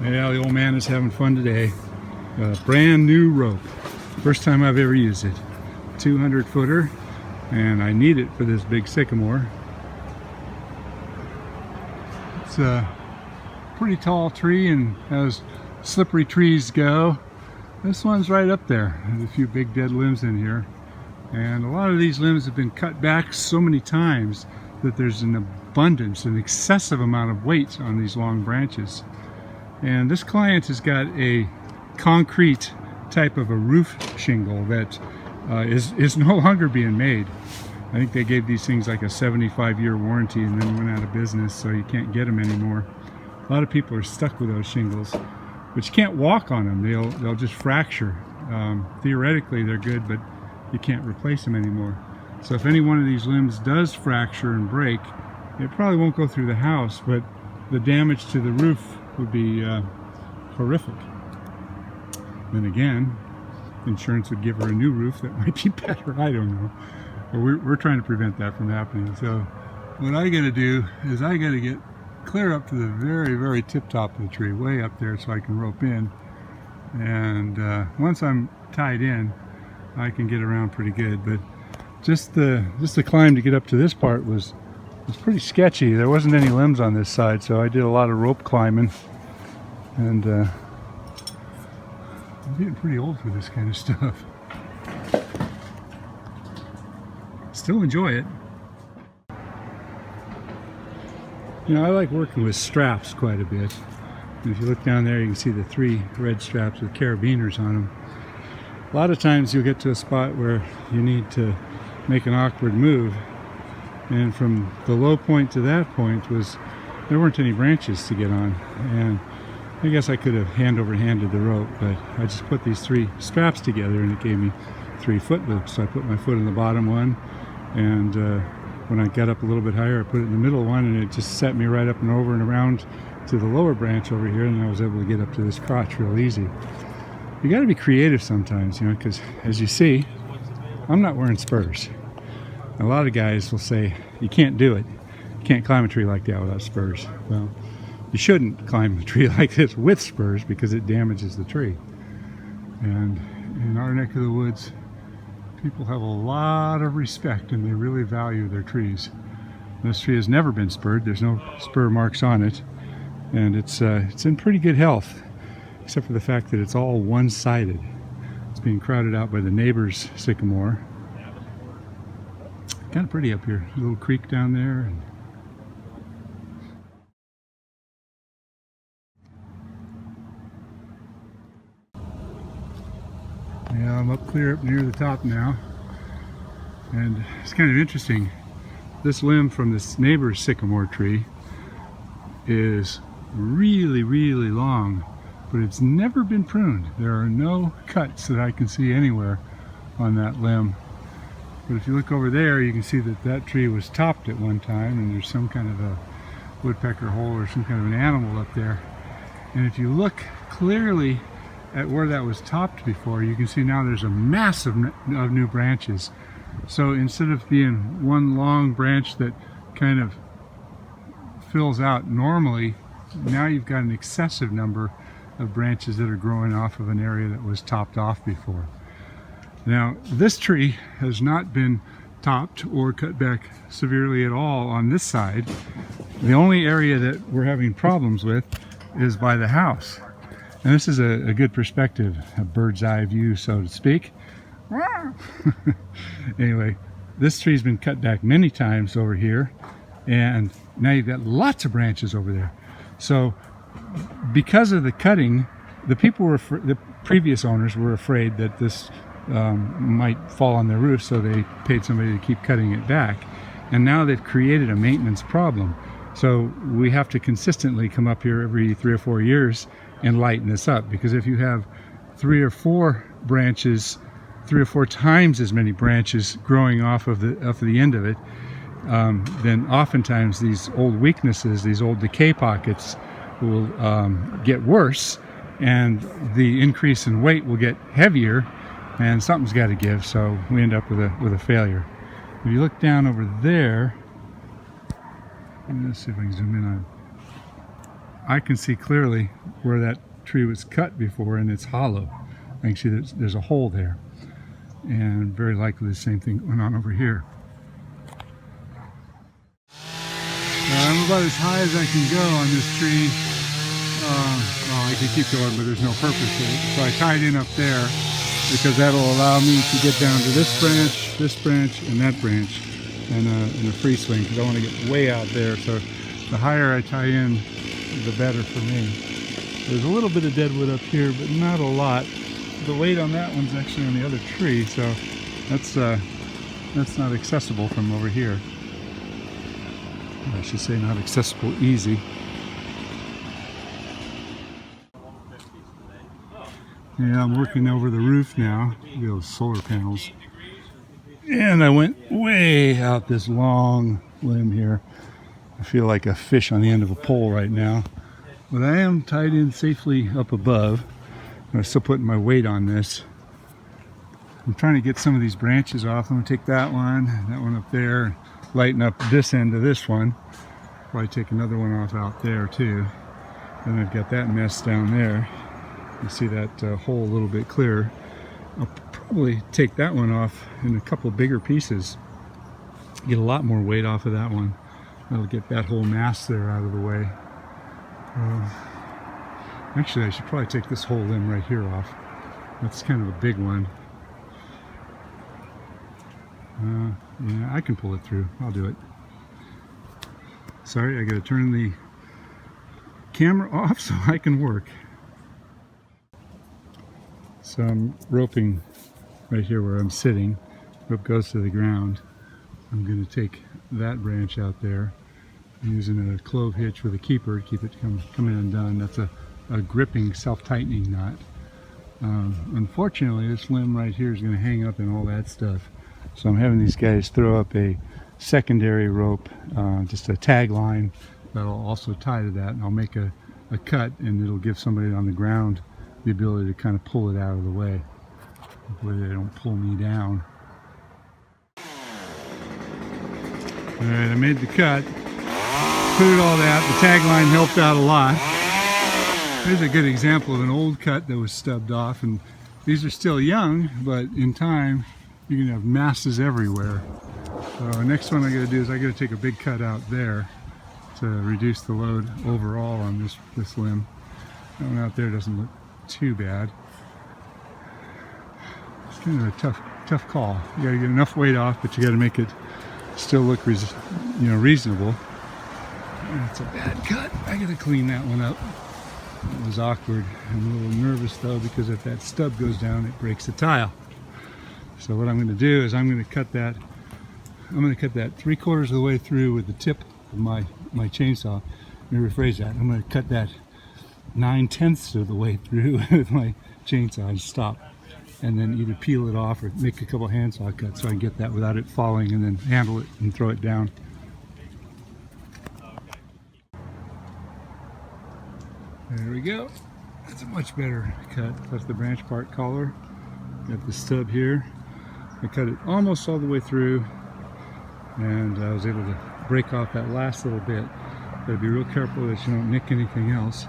Yeah, the old man is having fun today. A brand new rope. First time I've ever used it. 200 footer, and I need it for this big sycamore. It's a pretty tall tree, and as slippery trees go, this one's right up there. There's a few big dead limbs in here, and a lot of these limbs have been cut back so many times that there's an abundance, an excessive amount of weight on these long branches. And this client has got a concrete type of a roof shingle that is no longer being made. I think they gave these things like a 75-year warranty and then went out of business, so you can't get them anymore. A lot of people are stuck with those shingles, but you can't walk on them. They'll just fracture. Theoretically they're good, but you can't replace them anymore. So if any one of these limbs does fracture and break, it probably won't go through the house, but the damage to the roof would be horrific. Then again, insurance would give her a new roof that might be better. I don't know. But we're trying to prevent that from happening. So what I got to do is I got to get clear up to the very, very tip top of the tree, way up there, so I can rope in. And once I'm tied in, I can get around pretty good. But just the climb to get up to this part was pretty sketchy. There wasn't any limbs on this side, so I did a lot of rope climbing. And I'm getting pretty old for this kind of stuff. Still enjoy it. You know, I like working with straps quite a bit. And if you look down there, you can see the 3 red straps with carabiners on them. A lot of times you'll get to a spot where you need to make an awkward move. And from the low point to that point there weren't any branches to get on. And I guess I could have hand over handed the rope, but I just put these 3 straps together and it gave me 3 foot loops. So I put my foot in the bottom one, and when I got up a little bit higher, I put it in the middle one, and it just set me right up and over and around to the lower branch over here, and I was able to get up to this crotch real easy. You got to be creative sometimes, you know, because as you see, I'm not wearing spurs. A lot of guys will say, you can't do it. You can't climb a tree like that without spurs. Well, you shouldn't climb a tree like this with spurs because it damages the tree. And in our neck of the woods, people have a lot of respect and they really value their trees. This tree has never been spurred. There's no spur marks on it. And it's in pretty good health, except for the fact that it's all one-sided. It's being crowded out by the neighbor's sycamore. Kind of pretty up here. A little creek down there. Yeah, I'm up near the top now. And it's kind of interesting. This limb from this neighbor's sycamore tree is really, really long, but it's never been pruned. There are no cuts that I can see anywhere on that limb. But if you look over there, you can see that that tree was topped at one time, and there's some kind of a woodpecker hole or some kind of an animal up there. And if you look clearly at where that was topped before, you can see now there's a mass of new branches. So instead of being one long branch that kind of fills out normally, now you've got an excessive number of branches that are growing off of an area that was topped off before. Now, this tree has not been topped or cut back severely at all on this side. The only area that we're having problems with is by the house. And this is a good perspective, a bird's eye view, so to speak. Anyway, this tree's been cut back many times over here, and now you've got lots of branches over there. So because of the cutting, the previous owners were afraid that this might fall on their roof, so they paid somebody to keep cutting it back. And now they've created a maintenance problem. So we have to consistently come up here every 3 or 4 years and lighten this up, because if you have 3 or 4 branches, 3 or 4 times as many branches growing off of the end of it, then oftentimes these old weaknesses, these old decay pockets will get worse, and the increase in weight will get heavier, and something's got to give, so we end up with a failure. If you look down over there, let's see if I can zoom in on I can see clearly where that tree was cut before, and it's hollow. I can see there's a hole there, and very likely the same thing went on over here. I'm about as high as I can go on this tree. Well, I can keep going, but there's no purpose to it. So I tied in up there because that'll allow me to get down to this branch, and that branch, and in a free swing, because I want to get way out there. So the higher I tie in, the better for me. There's a little bit of deadwood up here, but not a lot. The weight on that one's actually on the other tree, so that's not accessible from over here. I should say not accessible easy. Yeah, I'm working over the roof now, those solar panels. And I went way out this long limb here. I feel like a fish on the end of a pole right now. But I am tied in safely up above. I'm still putting my weight on this. I'm trying to get some of these branches off. I'm going to take that one up there, lighten up this end of this one. Probably take another one off out there too. Then I've got that mess down there. You see that hole a little bit clearer. I'll probably take that one off in a couple bigger pieces. Get a lot more weight off of that one. That'll get that whole mass there out of the way. Actually, I should probably take this whole limb right here off. That's kind of a big one. Yeah, I can pull it through. I'll do it. Sorry, I gotta turn the camera off so I can work. So I'm roping right here where I'm sitting. Rope goes to the ground. I'm going to take that branch out there. I'm using a clove hitch with a keeper to keep it coming undone. That's a gripping, self-tightening knot. Unfortunately, this limb right here is going to hang up in all that stuff. So I'm having these guys throw up a secondary rope, just a tag line that'll also tie to that. And I'll make a cut, and it'll give somebody on the ground the ability to kind of pull it out of the way. Hopefully they don't pull me down. Alright, I made the cut. Included all that. The tagline helped out a lot. Here's a good example of an old cut that was stubbed off, and these are still young, but in time you're going to have masses everywhere. So next one I got to do is I got to take a big cut out there to reduce the load overall on this limb. That one out there doesn't look too bad. It's kind of a tough call. You got to get enough weight off, but you got to make it still look reasonable. That's a bad cut. I got to clean that one up. It was awkward. I'm a little nervous though, because if that stub goes down, it breaks the tile. So what I'm going to do is I'm going to cut that 3/4 of the way through with the tip of my chainsaw. Let me rephrase that. I'm going to cut that 9/10 of the way through with my chainsaw and stop, and then either peel it off or make a couple handsaw cuts so I can get that without it falling, and then handle it and throw it down. There we go. That's a much better cut. That's the branch part collar. Got the stub here. I cut it almost all the way through, and I was able to break off that last little bit. Gotta be real careful that you don't nick anything else.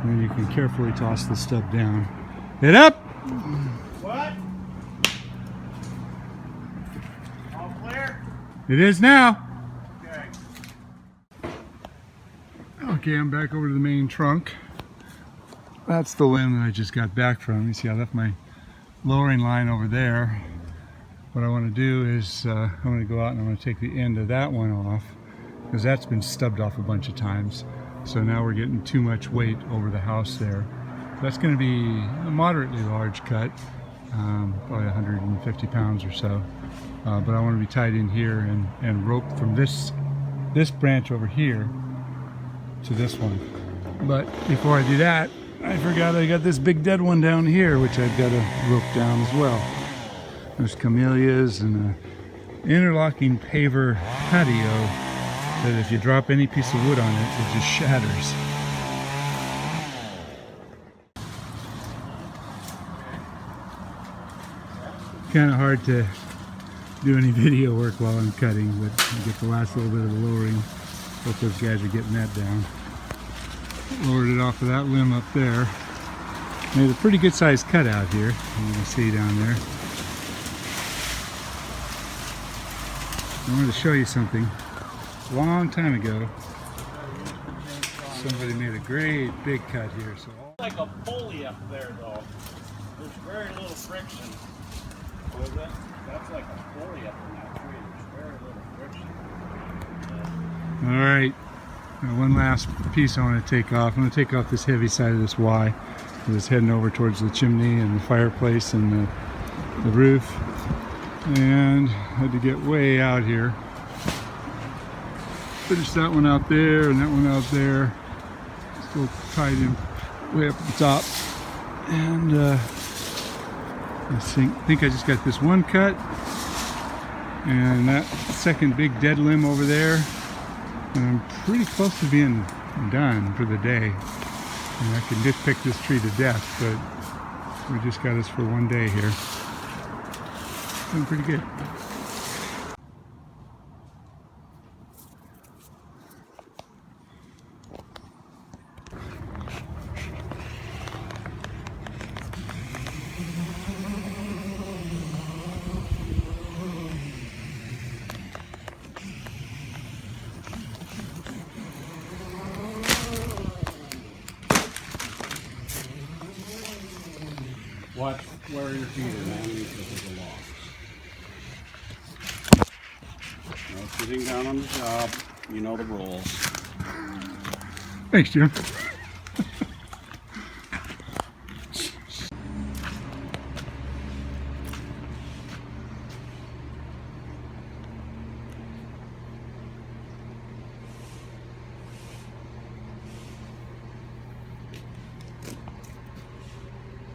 And then you can carefully toss the stub down. Head up! What? All clear? It is now. Okay. Okay, I'm back over to the main trunk. That's the limb that I just got back from. You see, I left my lowering line over there. What I want to do is I'm going to go out and I'm going to take the end of that one off, because that's been stubbed off a bunch of times. So now we're getting too much weight over the house there. That's going to be a moderately large cut, probably 150 pounds or so. But I want to be tied in here and roped from this branch over here to this one. But before I do that, I forgot I got this big dead one down here, which I've got to rope down as well. There's camellias and an interlocking paver patio that if you drop any piece of wood on it, it just shatters. Kind of hard to do any video work while I'm cutting, but I get the last little bit of the lowering. Hope those guys are getting that down. lowered it off of that limb up there. Made a pretty good sized cut out here, you can see down there. I wanted to show you something. A long time ago, somebody made a great big cut here. So Like a pulley up there, though. There's very little friction. Was it? That's like a pulley up in that tree. There's very little friction. all right, now one last piece I want to take off. I'm going to take off this heavy side of this Y. It's heading over towards the chimney and the fireplace and the roof. And had to get way out here. Finish that one out there and that one out there. Still tied in way up at the top. And I think I just got this one cut. And that second big dead limb over there. And I'm pretty close to being done for the day. And I can nitpick this tree to death, but we just got us for one day here. Doing pretty good. Watch where your feet are, man, because of the logs. No sitting down on the job. You know the rules. Thanks, Jim.